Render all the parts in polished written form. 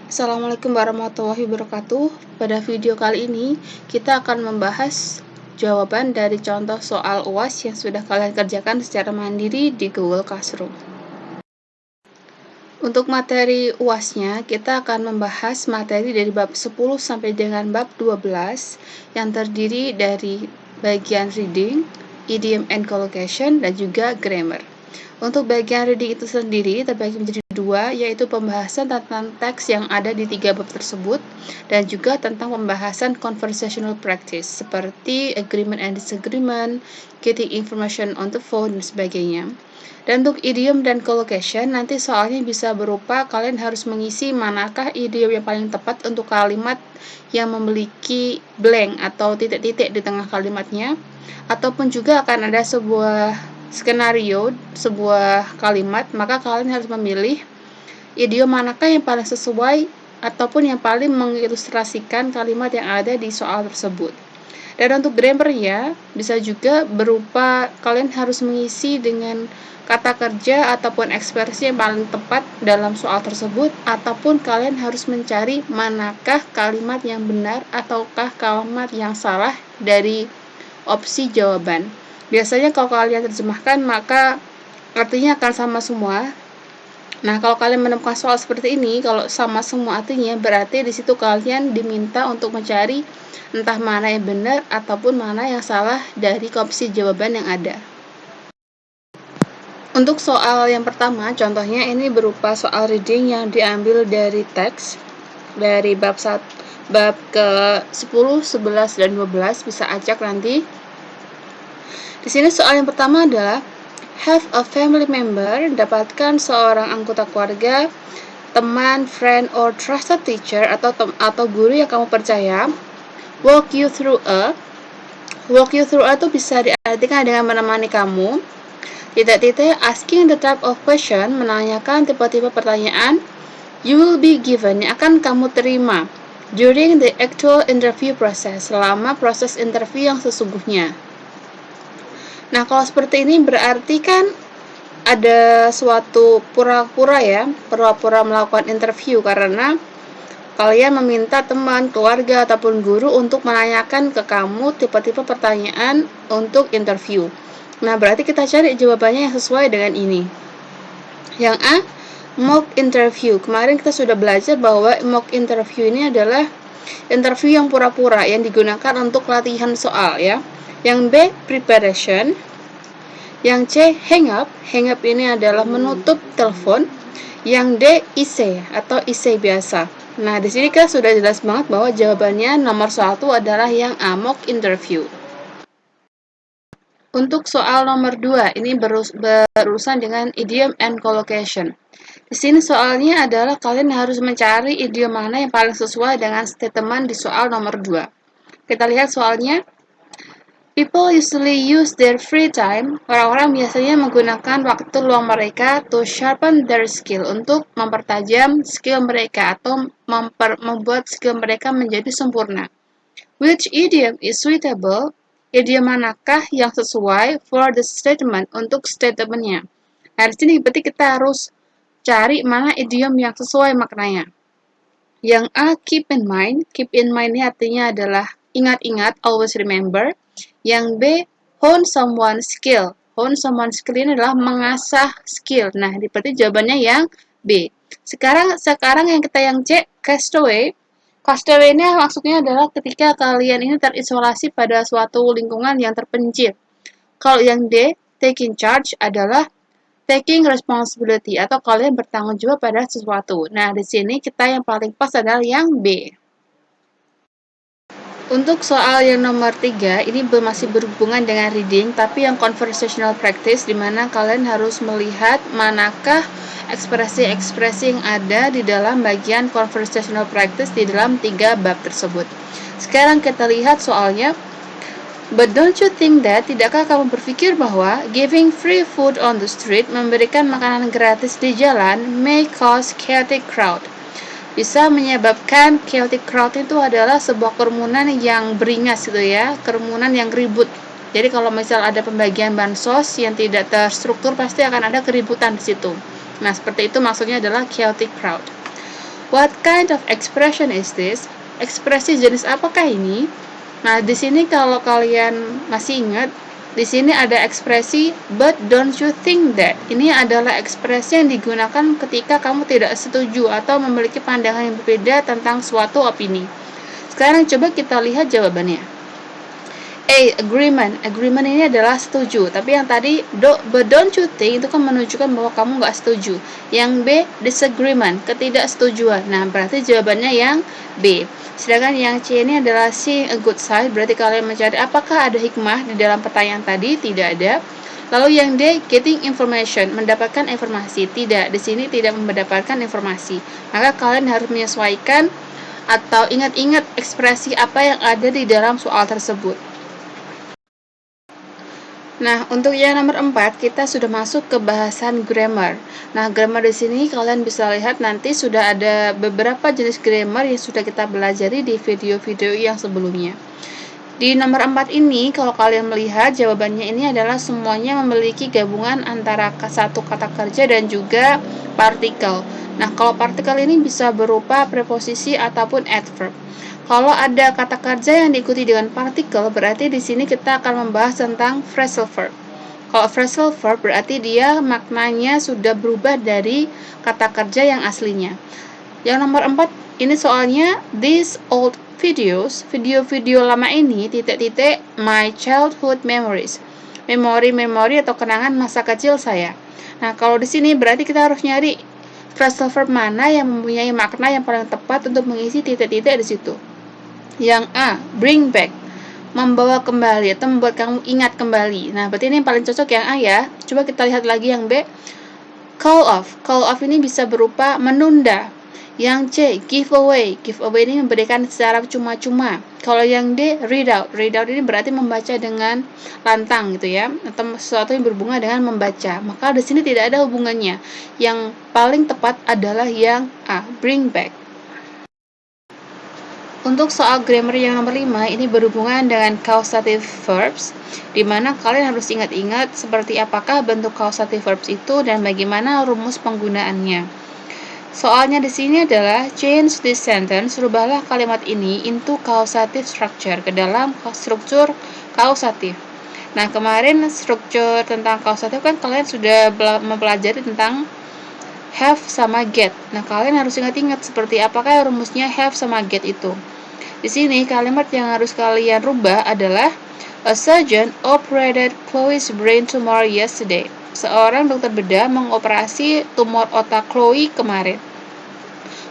Assalamualaikum warahmatullahi wabarakatuh. Pada video kali ini, kita akan membahas jawaban dari contoh soal UAS yang sudah kalian kerjakan secara mandiri di Google Classroom. Untuk materi UAS-nya, kita akan membahas materi dari bab 10 sampai dengan bab 12 yang terdiri dari bagian reading, idiom and collocation, dan juga grammar. Untuk bagian reading itu sendiri terbagi menjadi dua, yaitu pembahasan tentang teks yang ada di 3 bab tersebut dan juga tentang pembahasan conversational practice seperti agreement and disagreement, getting information on the phone, dan sebagainya. Dan untuk idiom dan collocation, nanti soalnya bisa berupa kalian harus mengisi manakah idiom yang paling tepat untuk kalimat yang memiliki blank atau titik-titik di tengah kalimatnya, ataupun juga akan ada sebuah skenario, sebuah kalimat, maka kalian harus memilih idiom manakah yang paling sesuai ataupun yang paling mengilustrasikan kalimat yang ada di soal tersebut. Dan untuk grammarnya bisa juga berupa kalian harus mengisi dengan kata kerja ataupun ekspresi yang paling tepat dalam soal tersebut, ataupun kalian harus mencari manakah kalimat yang benar ataukah kalimat yang salah dari opsi jawaban. Biasanya kalau kalian terjemahkan maka artinya akan sama semua. Nah, kalau kalian menemukan soal seperti ini, kalau sama semua artinya, berarti di situ kalian diminta untuk mencari entah mana yang benar ataupun mana yang salah dari opsi jawaban yang ada. Untuk soal yang pertama, contohnya ini berupa soal reading yang diambil dari teks dari bab ke-10, 11, dan 12, bisa acak nanti. Di sini soal yang pertama adalah have a family member, dapatkan seorang anggota keluarga, teman, friend, or trusted teacher, atau guru yang kamu percaya, walk you through a itu bisa diartikan dengan menemani kamu, asking the type of question, menanyakan tipe-tipe pertanyaan, you will be given, yang akan kamu terima, during the actual interview process, selama proses interview yang sesungguhnya. Nah, kalau seperti ini berarti kan ada suatu pura-pura melakukan interview karena kalian meminta teman, keluarga, ataupun guru untuk menanyakan ke kamu tipe-tipe pertanyaan untuk interview. Nah, berarti kita cari jawabannya yang sesuai dengan ini. Yang A, mock interview. Kemarin kita sudah belajar bahwa mock interview ini adalah interview yang pura-pura yang digunakan untuk latihan soal ya. Yang B, preparation. Yang C, hang up. Hang up ini adalah menutup telepon. Yang D, essay atau essay biasa. Nah, di sini kan sudah jelas banget bahwa jawabannya nomor 1 adalah yang A, mock interview. Untuk soal nomor 2, ini berurusan dengan idiom and collocation. Di sini soalnya adalah kalian harus mencari idiom mana yang paling sesuai dengan statement di soal nomor 2. Kita lihat soalnya. People usually use their free time. Orang-orang biasanya menggunakan waktu luang mereka to sharpen their skill, untuk mempertajam skill mereka atau membuat skill mereka menjadi sempurna. Which idiom is suitable? Idiom manakah yang sesuai for the statement, untuk statementnya? Nah, di sini berarti kita harus cari mana idiom yang sesuai maknanya. Yang A, keep in mind. Keep in mind ini artinya adalah ingat-ingat, always remember. Yang B, hone someone's skill. Hone someone's skill ini adalah mengasah skill. Nah, berarti jawabannya yang B. Sekarang yang kita yang C, castaway. Castaway ini maksudnya adalah ketika kalian ini terisolasi pada suatu lingkungan yang terpencil. Kalau yang D, taking charge, adalah taking responsibility atau kalian bertanggung jawab pada sesuatu. Nah, di sini kita yang paling pas adalah yang B. Untuk soal yang nomor 3, ini masih berhubungan dengan reading, tapi yang conversational practice, di mana kalian harus melihat manakah ekspresi-ekspresi yang ada di dalam bagian conversational practice di dalam 3 bab tersebut. Sekarang kita lihat soalnya. But don't you think that, tidakkah kamu berpikir bahwa giving free food on the street, memberikan makanan gratis di jalan, may cause chaotic crowd, bisa menyebabkan chaotic crowd itu adalah sebuah kerumunan yang beringas gitu ya, kerumunan yang ribut. Jadi kalau misal ada pembagian bansos yang tidak terstruktur, pasti akan ada keributan di situ. Nah, seperti itu maksudnya adalah chaotic crowd. What kind of expression is this? Ekspresi jenis apakah ini? Nah, di sini kalau kalian masih ingat, di sini ada ekspresi but don't you think that. Ini adalah ekspresi yang digunakan ketika kamu tidak setuju atau memiliki pandangan yang berbeda tentang suatu opini. Sekarang coba kita lihat jawabannya. A. Agreement. Agreement ini adalah setuju. Tapi yang tadi but don't you think itu kan menunjukkan bahwa kamu nggak setuju. Yang B. Disagreement. Ketidaksetujuan. Nah, berarti jawabannya yang B. Sedangkan yang C ini adalah seeing a good side. Berarti kalian mencari apakah ada hikmah di dalam pertanyaan tadi? Tidak ada. Lalu yang D, getting information, mendapatkan informasi. Tidak, di sini tidak mendapatkan informasi. Maka kalian harus menyesuaikan atau ingat-ingat ekspresi apa yang ada di dalam soal tersebut. Nah, untuk yang nomor 4, kita sudah masuk ke bahasan grammar. Nah, grammar di sini kalian bisa lihat nanti sudah ada beberapa jenis grammar yang sudah kita pelajari di video-video yang sebelumnya. Di nomor 4 ini, kalau kalian melihat, jawabannya ini adalah semuanya memiliki gabungan antara satu kata kerja dan juga partikel. Nah, kalau partikel ini bisa berupa preposisi ataupun adverb. Kalau ada kata kerja yang diikuti dengan partikel, berarti di sini kita akan membahas tentang phrasal verb. Kalau phrasal verb berarti dia maknanya sudah berubah dari kata kerja yang aslinya. Yang nomor 4, ini soalnya these old videos, video-video lama ini, titik-titik, my childhood memories. Memori-memori atau kenangan masa kecil saya. Nah, kalau di sini berarti kita harus nyari phrasal verb mana yang mempunyai makna yang paling tepat untuk mengisi titik-titik di situ. Yang A, bring back, membawa kembali atau membuat kamu ingat kembali. Nah, berarti ini yang paling cocok yang A ya. Coba kita lihat lagi yang B, call off. Call off ini bisa berupa menunda. Yang C, give away. Give away ini memberikan secara cuma-cuma. Kalau yang D, read out. Read out ini berarti membaca dengan lantang gitu ya, atau sesuatu yang berhubungan dengan membaca. Maka di sini tidak ada hubungannya. Yang paling tepat adalah yang A, bring back. Untuk soal grammar yang nomor 5, ini berhubungan dengan causative verbs, di mana kalian harus ingat-ingat seperti apakah bentuk causative verbs itu dan bagaimana rumus penggunaannya. Soalnya di sini adalah change this sentence, rubahlah kalimat ini into causative structure, ke dalam struktur kausatif. Nah, kemarin struktur tentang kausatif kan kalian sudah mempelajari tentang have sama get. Nah, kalian harus ingat-ingat seperti apakah rumusnya have sama get itu. Di sini kalimat yang harus kalian rubah adalah a surgeon operated Chloe's brain tumor yesterday. Seorang dokter bedah mengoperasi tumor otak Chloe kemarin.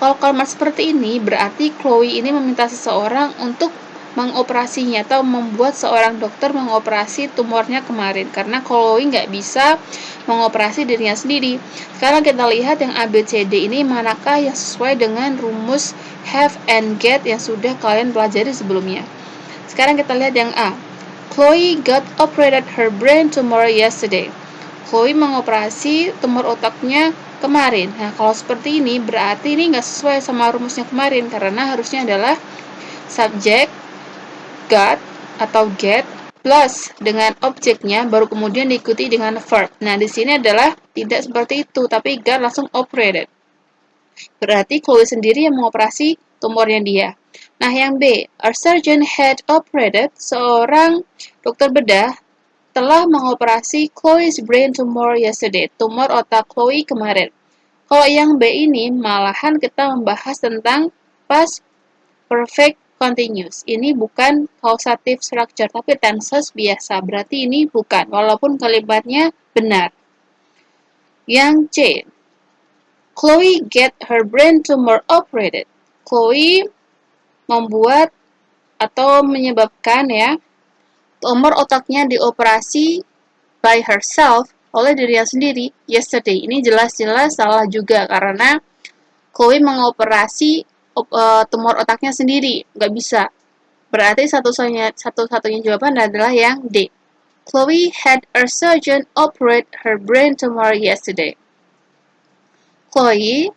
Kalau kalimat seperti ini berarti Chloe ini meminta seseorang untuk mengoperasinya atau membuat seorang dokter mengoperasi tumornya kemarin, karena Chloe nggak bisa mengoperasi dirinya sendiri. Sekarang kita lihat yang ABCD ini manakah yang sesuai dengan rumus have and get yang sudah kalian pelajari sebelumnya. Sekarang kita lihat yang A. Chloe got operated her brain tumor yesterday. Chloe mengoperasi tumor otaknya kemarin. Nah, kalau seperti ini berarti ini nggak sesuai sama rumusnya kemarin, karena harusnya adalah subject got atau get plus dengan objeknya baru kemudian diikuti dengan verb. Nah, di sini adalah tidak seperti itu, tapi got langsung operated. Berarti Chloe sendiri yang mengoperasi tumornya dia. Nah, yang B, a surgeon had operated, seorang dokter bedah telah mengoperasi Chloe's brain tumor yesterday, tumor otak Chloe kemarin. Kalau yang B ini malahan kita membahas tentang past perfect continuous. Ini bukan causative structure, tapi tenses biasa. Berarti ini bukan, walaupun kalimatnya benar. Yang C, Chloe get her brain tumor operated. Chloe membuat atau menyebabkan ya tumor otaknya dioperasi by herself oleh dirinya sendiri yesterday. Ini jelas-jelas salah juga karena Chloe mengoperasi tumor otaknya sendiri, nggak bisa. Berarti satu-satunya jawaban adalah yang D. Chloe had a surgeon operate her brain tumor yesterday. Chloe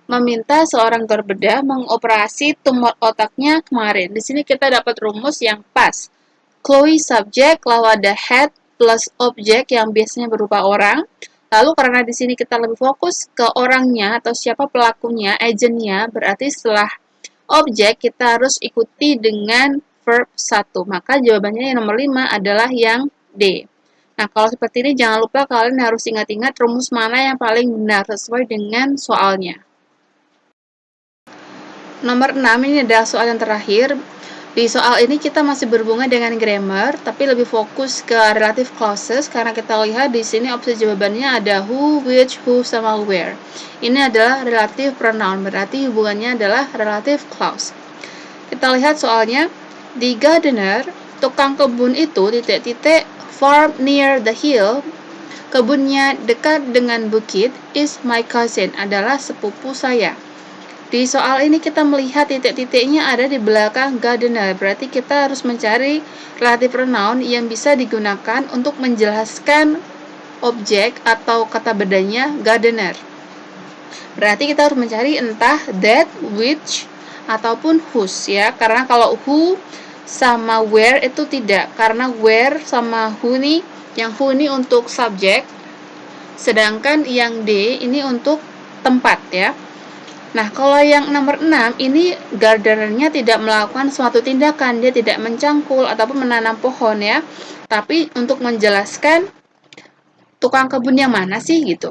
meminta seorang dokter bedah mengoperasi tumor otaknya kemarin. Di sini kita dapat rumus yang pas. Chloe subjek lalu ada had plus objek yang biasanya berupa orang, Lalu karena di sini kita lebih fokus ke orangnya atau siapa pelakunya, agentnya, berarti setelah objek kita harus ikuti dengan verb 1. Maka jawabannya yang nomor 5 adalah yang D. Nah, kalau seperti ini jangan lupa kalian harus ingat-ingat rumus mana yang paling benar sesuai dengan soalnya. Nomor 6 ini adalah soal yang terakhir. Di soal ini kita masih berhubungan dengan grammar, tapi lebih fokus ke relative clauses karena kita lihat di sini opsi jawabannya ada who, which, who, sama where. Ini adalah relative pronoun, berarti hubungannya adalah relative clause. Kita lihat soalnya, the gardener, tukang kebun itu, titik-titik, farm near the hill, kebunnya dekat dengan bukit, is my cousin, adalah sepupu saya. Di soal ini kita melihat titik-titiknya ada di belakang gardener, berarti kita harus mencari relative pronoun yang bisa digunakan untuk menjelaskan objek atau kata bedanya gardener. Berarti kita harus mencari entah that, which, ataupun whose ya, karena kalau who sama where itu tidak, karena where sama who nih, yang who ini untuk subjek, sedangkan yang D ini untuk tempat ya. Nah, kalau yang nomor 6, ini gardenernya tidak melakukan suatu tindakan, dia tidak mencangkul ataupun menanam pohon ya. Tapi untuk menjelaskan tukang kebun yang mana sih gitu.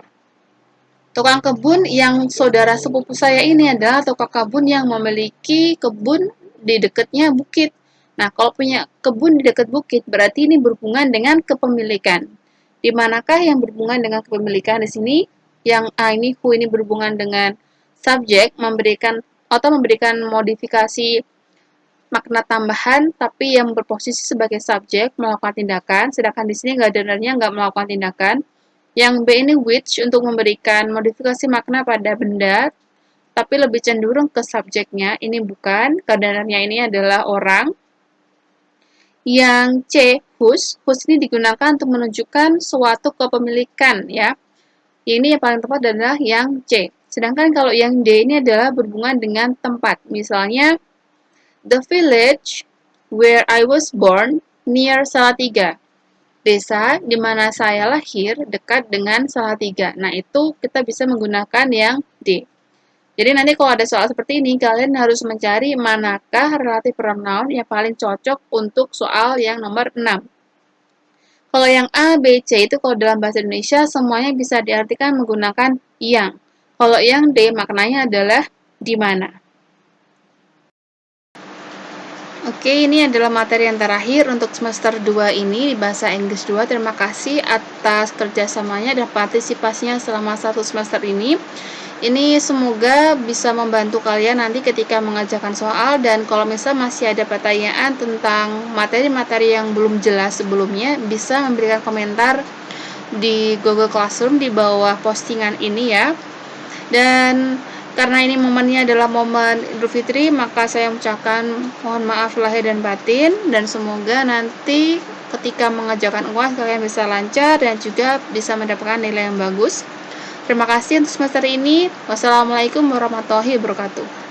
Tukang kebun yang saudara sepupu saya ini adalah tukang kebun yang memiliki kebun di dekatnya bukit. Nah, kalau punya kebun di dekat bukit, berarti ini berhubungan dengan kepemilikan. Di manakah yang berhubungan dengan kepemilikan di sini? Yang A ini, who ini berhubungan dengan subjek, memberikan modifikasi makna tambahan, tapi yang berposisi sebagai subjek melakukan tindakan, sedangkan di sini gardenernya nggak melakukan tindakan. Yang B ini which untuk memberikan modifikasi makna pada benda, tapi lebih cenderung ke subjeknya. Ini bukan, gardenernya ini adalah orang. Yang C, whose ini digunakan untuk menunjukkan suatu kepemilikan ya. Ini yang paling tepat adalah yang C. Sedangkan kalau yang D ini adalah berhubungan dengan tempat. Misalnya, the village where I was born near Salatiga. Desa di mana saya lahir dekat dengan Salatiga. Nah, itu kita bisa menggunakan yang D. Jadi nanti kalau ada soal seperti ini, kalian harus mencari manakah relative pronoun yang paling cocok untuk soal yang nomor 6. Kalau yang A, B, C itu kalau dalam bahasa Indonesia semuanya bisa diartikan menggunakan yang. Kalau yang D maknanya adalah di mana. Oke, ini adalah materi yang terakhir untuk semester 2 ini di Bahasa Inggris 2. Terima kasih atas kerjasamanya dan partisipasinya selama 1 semester ini. Ini semoga bisa membantu kalian nanti ketika mengerjakan soal, dan kalau misalnya masih ada pertanyaan tentang materi-materi yang belum jelas sebelumnya, bisa memberikan komentar di Google Classroom di bawah postingan ini ya. Dan karena ini momennya adalah momen Idul Fitri, maka saya mengucapkan mohon maaf lahir dan batin, dan semoga nanti ketika mengerjakan UAS kalian bisa lancar dan juga bisa mendapatkan nilai yang bagus. Terima kasih untuk semester ini. Wassalamualaikum warahmatullahi wabarakatuh.